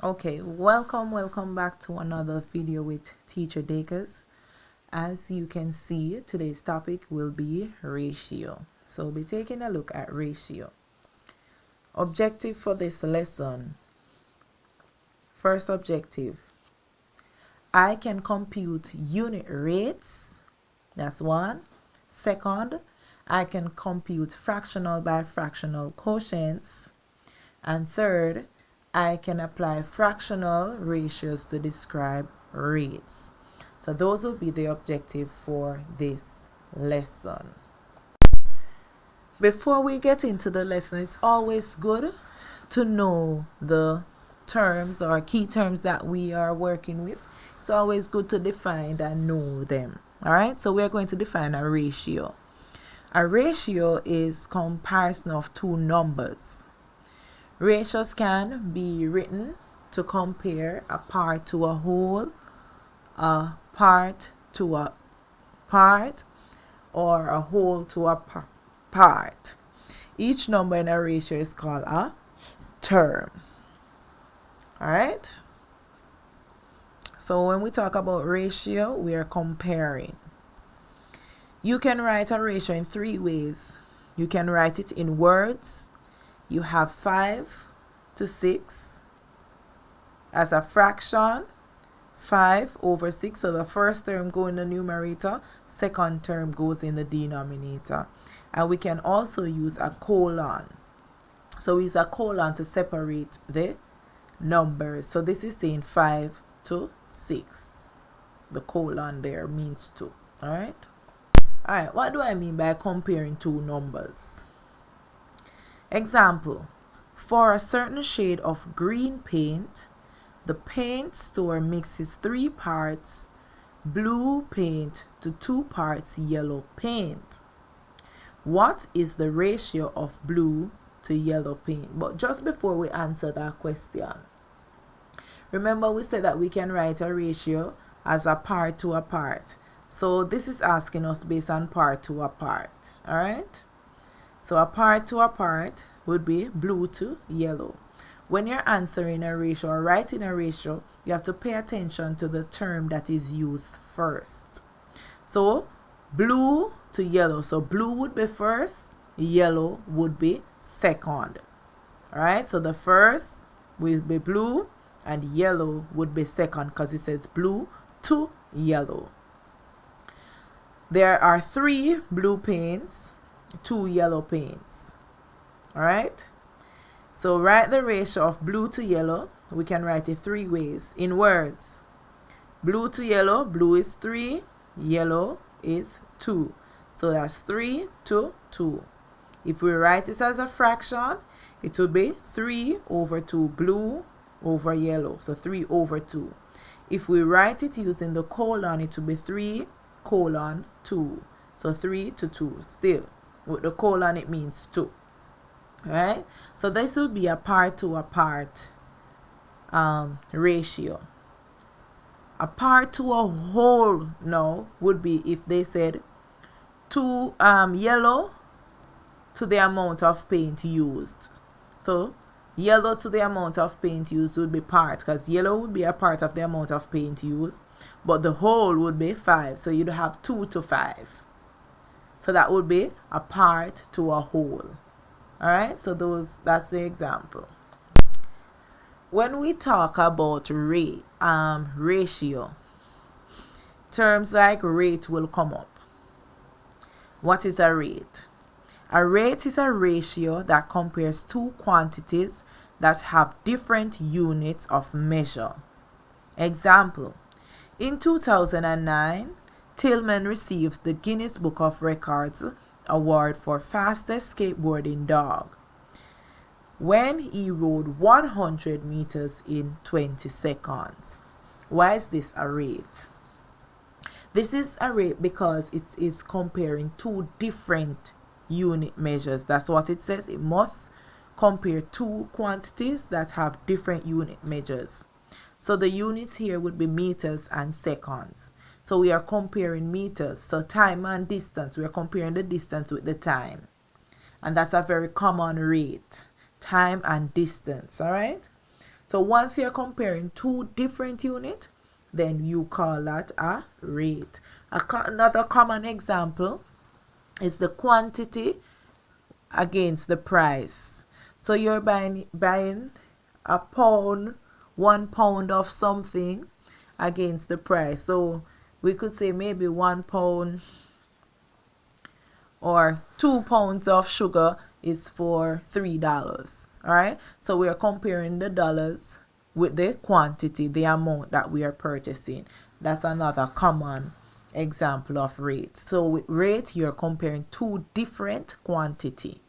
Okay, welcome back to another video with teacher Dacres. As you can see, today's topic will be ratio. So we'll be taking a look at ratio. Objective for this lesson. First objective, I can compute unit rates. That's one. Second, I can compute fractional by fractional quotients. And third, I can apply fractional ratios to describe rates. So those will be the objective for this lesson. Before we get into the lesson, it's always good to know the terms or key terms that we are working with. It's always good to define and know them. Alright, so we're going to define a ratio. A ratio is comparison of two numbers. Ratios can be written to compare a part to a whole, a part to a part, or a whole to a part. Each number in a ratio is called a term. Alright? So when we talk about ratio, we are comparing. You can write a ratio in three ways. You can write it in words. You have 5 to 6 as a fraction, 5 over 6. So the first term goes in the numerator, second term goes in the denominator. And we can also use a colon. So we use a colon to separate the numbers. So this is saying 5 to 6. The colon there means 2. Alright? Alright, what do I mean by comparing two numbers? Example, for a certain shade of green paint, the paint store mixes 3 parts blue paint to 2 parts yellow paint. What is the ratio of blue to yellow paint? But just before we answer that question, remember we said that we can write a ratio as a part to a part. So this is asking us based on part to a part. Alright? So a part to a part would be blue to yellow. When you're answering a ratio or writing a ratio, you have to pay attention to the term that is used first. So blue to yellow. So blue would be first, yellow would be second. Alright, so the first will be blue and yellow would be second because it says blue to yellow. There are 3 blue paints, 2 yellow paints. Alright, so write the ratio of blue to yellow. We can write it 3 ways. In words, blue to yellow, blue is 3, yellow is 2. So that's 3 to 2. If we write this as a fraction, it will be 3 over 2 blue over yellow. So 3 over 2. If we write it using the colon, it will be 3 colon 2. So 3 to 2 still. With the colon, it means 2. Alright, so this will be a part to a part ratio. A part to a whole now would be if they said 2 yellow to the amount of paint used. So yellow to the amount of paint used would be part, because yellow would be a part of the amount of paint used, but the whole would be 5. So you'd have 2 to 5. So that would be a part to a whole. Alright, so that's the example. When we talk about ratio, terms like rate will come up. What is a rate? A rate is a ratio that compares two quantities that have different units of measure. Example, in 2009, Tillman received the Guinness Book of Records award for fastest skateboarding dog when he rode 100 meters in 20 seconds. Why is this a rate? This is a rate because it is comparing two different unit measures. That's what it says. It must compare two quantities that have different unit measures. So the units here would be meters and seconds. So we are comparing meters. So time and distance, we are comparing the distance with the time. And that's a very common rate. Time and distance, all right? So once you're comparing two different units, then you call that a rate. Another common example is the quantity against the price. So you're buying a pound, 1 pound of something against the price. So we could say maybe 1 pound or 2 pounds of sugar is for $3. All right. So we are comparing the dollars with the quantity, the amount that we are purchasing. That's another common example of rate. So with rate, you're comparing two different quantity.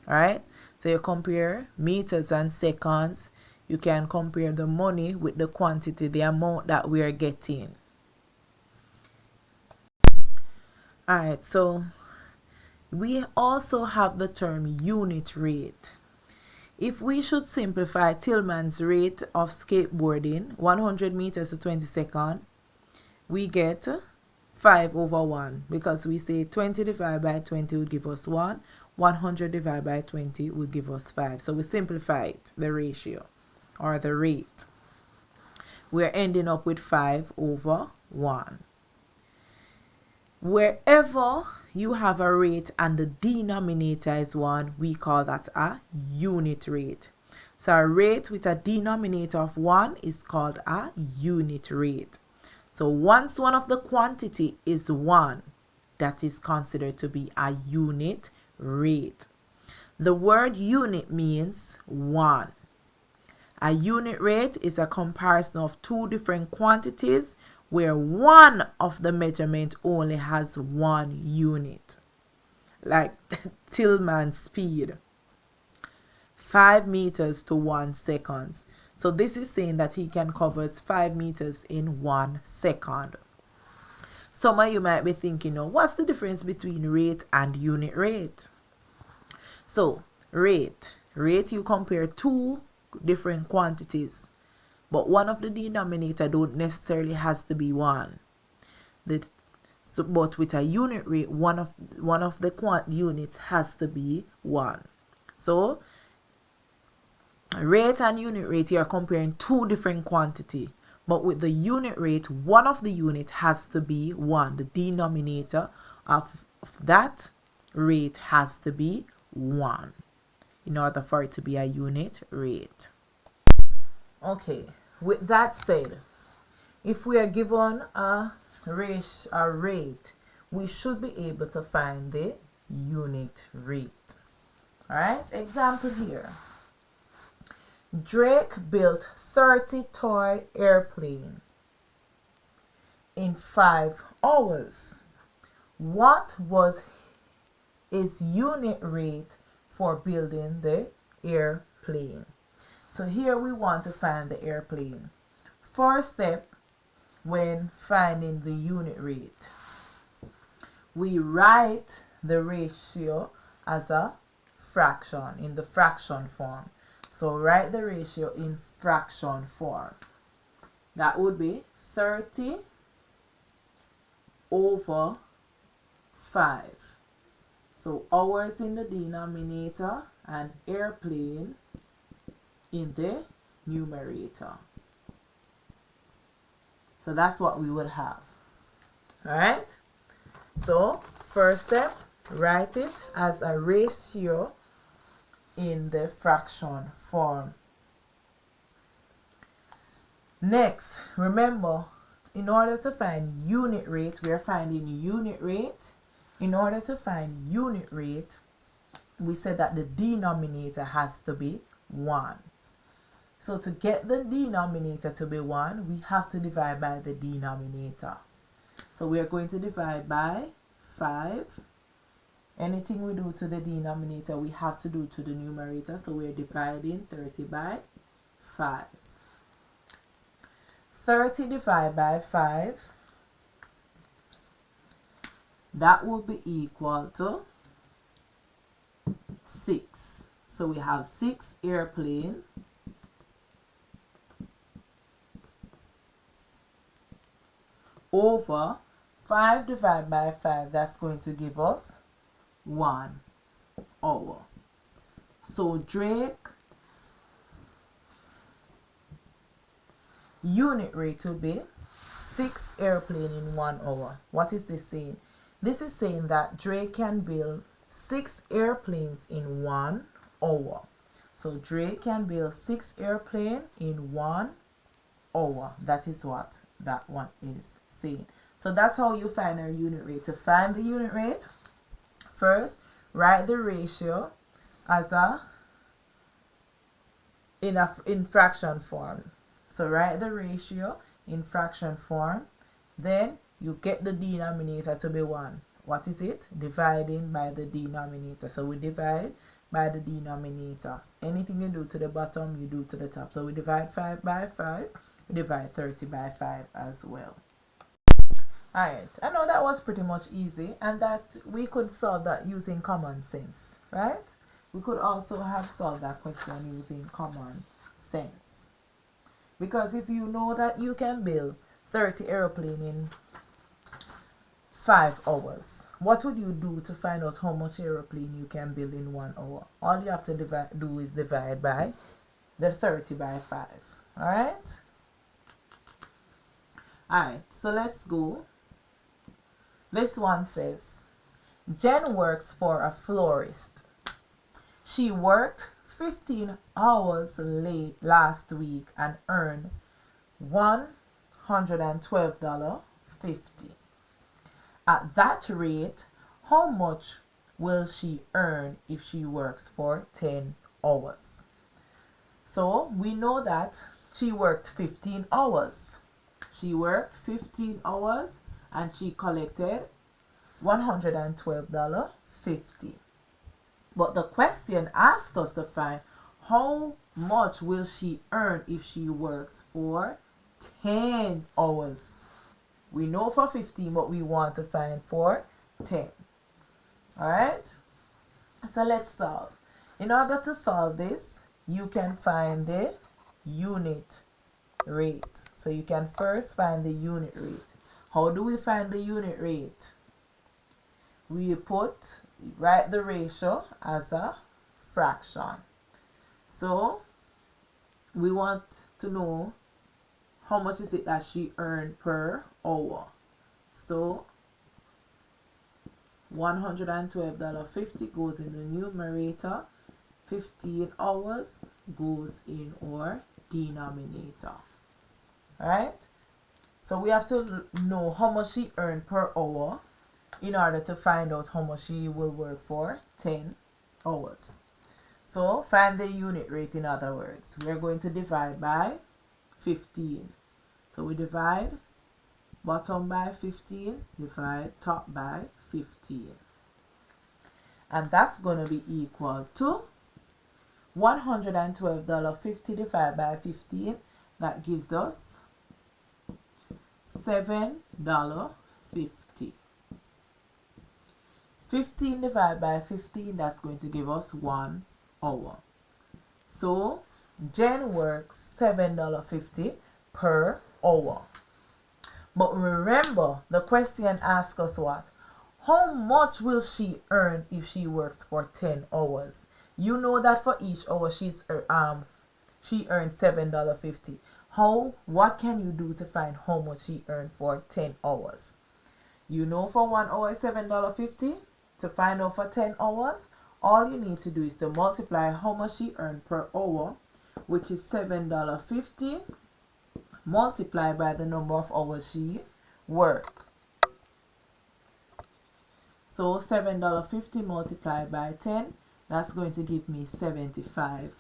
All right. So you compare meters and seconds. You can compare the money with the quantity, the amount that we are getting. All right. So we also have the term unit rate. If we should simplify Tillman's rate of skateboarding, 100 meters to 20 seconds, we get 5/1, because we say 20 divided by 20 would give us 1, 100 divided by 20 would give us 5. So we simplify it, the ratio or the rate. We're ending up with 5/1. Wherever you have a rate and the denominator is 1, we call that a unit rate. So a rate with a denominator of 1 is called a unit rate. So once one of the quantity is 1, that is considered to be a unit rate. The word unit means 1. A unit rate is a comparison of two different quantities where one of the measurement only has 1 unit. Like Tillman's speed, 5 meters to 1 second. So this is saying that he can cover 5 meters in 1 second. Some of you might be thinking, what's the difference between rate and unit rate? So rate you compare two different quantities, but one of the denominator don't necessarily has to be 1. But with a unit rate, one of the units has to be 1. So rate and unit rate, you are comparing two different quantity, but with the unit rate, one of the unit has to be 1. The denominator of that rate has to be 1 in order for it to be a unit rate. Okay, with that said, if we are given a rate, we should be able to find the unit rate. All right, example here. Drake built 30 toy airplane in 5 hours. What was his unit rate for building the airplane? So here we want to find the airplane. First step when finding the unit rate, we write the ratio as a fraction in the fraction form. So write the ratio in fraction form. That would be 30 over 5. So hours in the denominator and airplane in the numerator. So that's what we would have. All right. So first step, write it as a ratio in the fraction form. Next, remember, in order to find unit rate, we are finding unit rate. In order to find unit rate, we said that the denominator has to be 1. So to get the denominator to be 1, we have to divide by the denominator. So we are going to divide by 5. Anything we do to the denominator, we have to do to the numerator. So we're dividing 30 by 5. 30 divided by 5, that will be equal to 6. So we have 6 airplane over 5 divided by 5, that's going to give us 1 hour. So Drake unit rate will be 6 airplane in 1 hour. What is this saying? This is saying that Dre can build 6 airplanes in 1 hour. So Dre can build 6 airplanes in 1 hour. That is what that one is saying. So that's how you find our unit rate. To find the unit rate, first write the ratio as in fraction form. So write the ratio in fraction form. Then you get the denominator to be 1. What is it? Dividing by the denominator. So we divide by the denominator. Anything you do to the bottom, you do to the top. So we divide 5 by 5. We divide 30 by 5 as well. Alright, I know that was pretty much easy, and that we could solve that using common sense, right? We could also have solved that question using common sense. Because if you know that you can build 30 airplanes in 5 hours, what would you do to find out how much airplane you can build in 1 hour? All you have to do is divide by the 30 by 5. Alright? Alright, so let's go. This one says, Jen works for a florist. She worked 15 hours late last week and earned $112.50. At that rate, how much will she earn if she works for 10 hours? So we know that she worked 15 hours. She worked 15 hours and she collected $112.50. But the question asks us to find how much will she earn if she works for 10 hours. We know for 15, but we want to find for 10. Alright? So let's solve. In order to solve this, you can find the unit rate. So you can first find the unit rate. How do we find the unit rate? We write the ratio as a fraction. So we want to know how much is it that she earned per hour. So $112.50 goes in the numerator. 15 hours goes in our denominator. Alright? So we have to know how much she earned per hour in order to find out how much she will work for 10 hours. So find the unit rate, in other words. We're going to divide by 15. So we divide bottom by 15, divide top by 15. And that's going to be equal to $112.50 divided by 15. That gives us $7.50. 15 divided by 15, that's going to give us 1 hour. So Jen works $7.50 per hour. But remember, the question asks us what? How much will she earn if she works for 10 hours? You know that for each hour she earns $7.50. What can you do to find how much she earned for 10 hours? You know for 1 hour is $7.50. To find out for 10 hours, all you need to do is to multiply how much she earned per hour, which is $7.50, multiplied by the number of hours she worked. So $7.50 multiplied by 10, that's going to give me $75.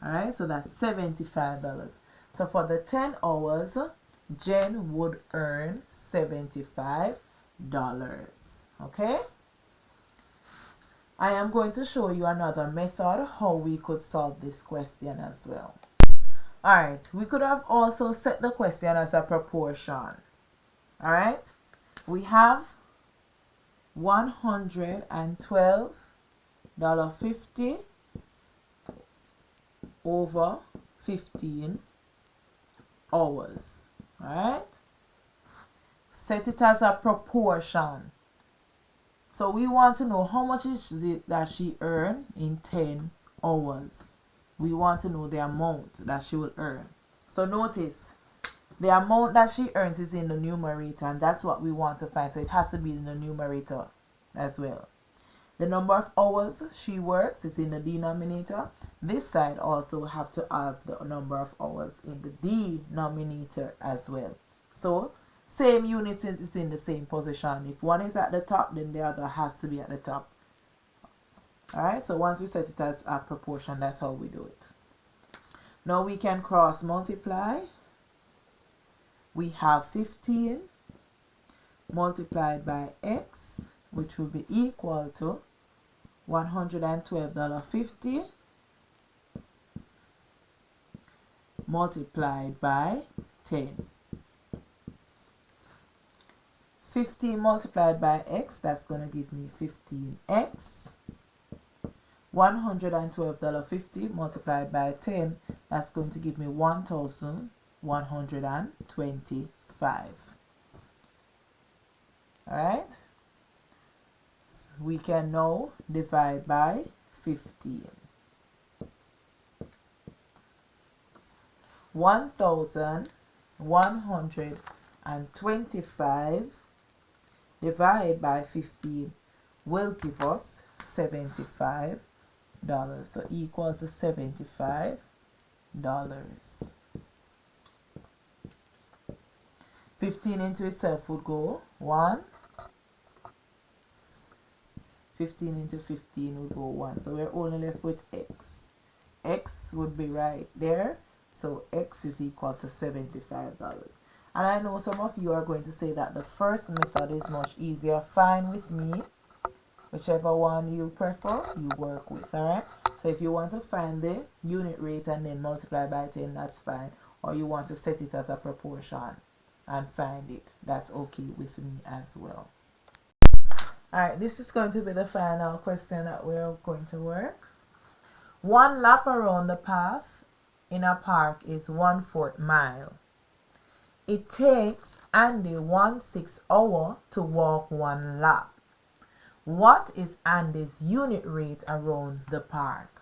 Alright, so that's $75. So for the 10 hours, Jen would earn $75. Okay? I am going to show you another method how we could solve this question as well. Alright, we could have also set the question as a proportion. Alright? We have $112.50 over 15 hours. Alright? Set it as a proportion. So we want to know how much is it that she earned in 10 hours. We want to know the amount that she will earn. So notice, the amount that she earns is in the numerator, and that's what we want to find. So it has to be in the numerator as well. The number of hours she works is in the denominator. This side also have to have the number of hours in the denominator as well. So same units is in the same position. If one is at the top, then the other has to be at the top. Alright, so once we set it as a proportion, that's how we do it. Now we can cross multiply. We have 15 multiplied by x, which will be equal to $112.50 multiplied by 10. 15 multiplied by x, that's going to give me 15x. $112.50 multiplied by 10, that's going to give me 1,125. Alright, so we can now divide by 15. 1,125 divided by 15 will give us $75. So equal to $75. 15 into itself would go 1. 15 into 15 would go 1. So we're only left with x. X would be right there. So x is equal to $75. And I know some of you are going to say that the first method is much easier. Fine with me. Whichever one you prefer, you work with. Alright. So if you want to find the unit rate and then multiply by 10, that's fine. Or you want to set it as a proportion and find it, that's okay with me as well. Alright, this is going to be the final question that we're going to work. One lap around the path in a park is 1/4 mile. It takes Andy 1/6 hour to walk one lap. What is Andy's unit rate around the park?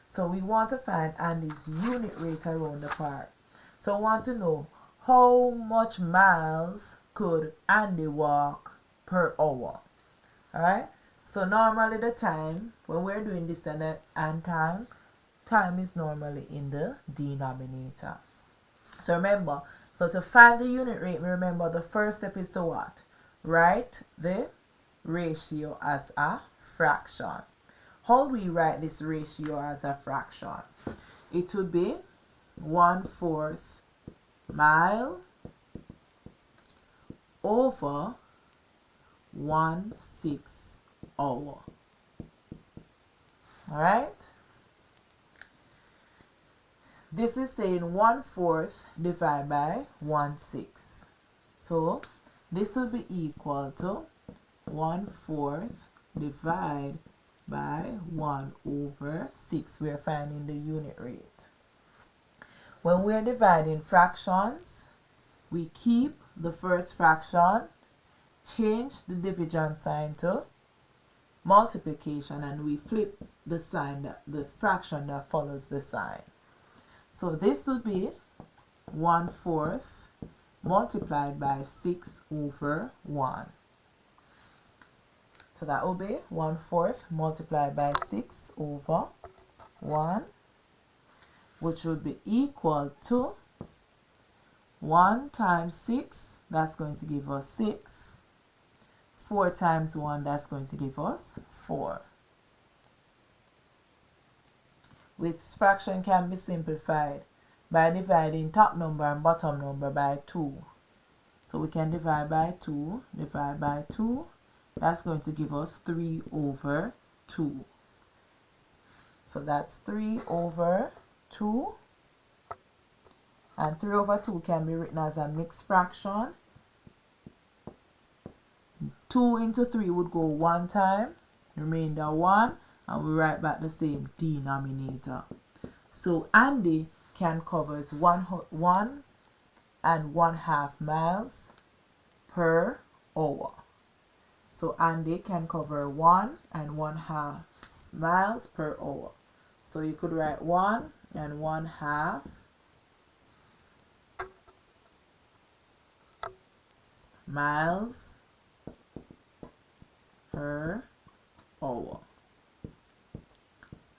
So we want to find Andy's unit rate around the park. So I want to know how much miles could Andy walk per hour. Alright, so normally the time, when we're doing distance and time is normally in the denominator. So remember, so to find the unit rate, remember the first step is to what? Write the ratio as a fraction. How do we write this ratio as a fraction? It would be 1/4 mile over 1/6 hour. Alright? This is saying 1/4 divided by 1/6. So this will be equal to 1/4 divided by 1/6. We're finding the unit rate. When we're dividing fractions, we keep the first fraction, change the division sign to multiplication, and we flip the sign, the fraction that follows the sign. So this would be 1/4 multiplied by 6/1. So that will be 1/4 multiplied by 6/1, which would be equal to 1 times 6, that's going to give us 6. 4 times 1, that's going to give us 4. Which fraction can be simplified by dividing top number and bottom number by 2. So we can divide by 2, divide by 2. That's going to give us 3/2. So that's 3/2. And 3/2 can be written as a mixed fraction. 2 into 3 would go 1 time, remainder 1, and we write back the same denominator. So Andy can cover 1 and 1/2 miles per hour. So Andy can cover 1 and 1/2 miles per hour. So you could write 1 and 1/2 miles per hour.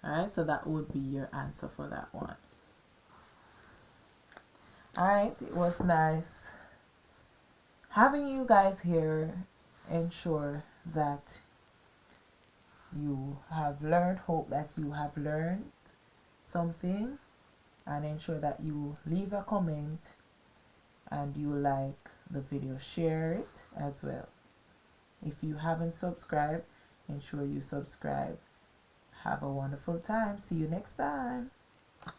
Alright, so that would be your answer for that one. Alright, it was nice having you guys here. Ensure that you have learned, hope that you have learned something, and ensure that you leave a comment and you like the video, share it as well. If you haven't subscribed, ensure you subscribe. Have a wonderful time. See you next time.